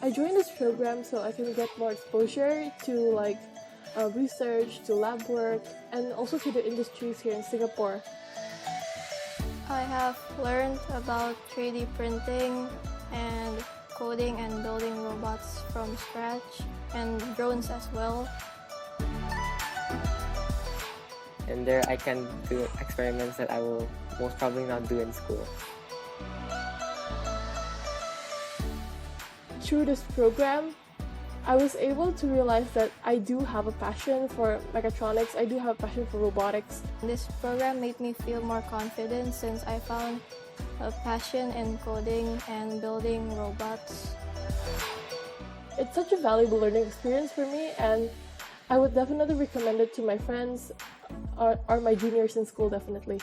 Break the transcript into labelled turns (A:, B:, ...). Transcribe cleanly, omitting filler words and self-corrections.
A: I joined this program so I can get more exposure to research, to lab work, and also to the industries here in Singapore.
B: I have learned about 3D printing and coding and building robots from scratch, and drones as well.
C: And there I can do experiments that I will most probably not do in school.
A: Through this program, I was able to realize that I do have a passion for mechatronics, I do have a passion for robotics.
B: This program made me feel more confident since I found a passion in coding and building robots.
A: It's such a valuable learning experience for me, and I would definitely recommend it to my friends or my juniors in school, definitely.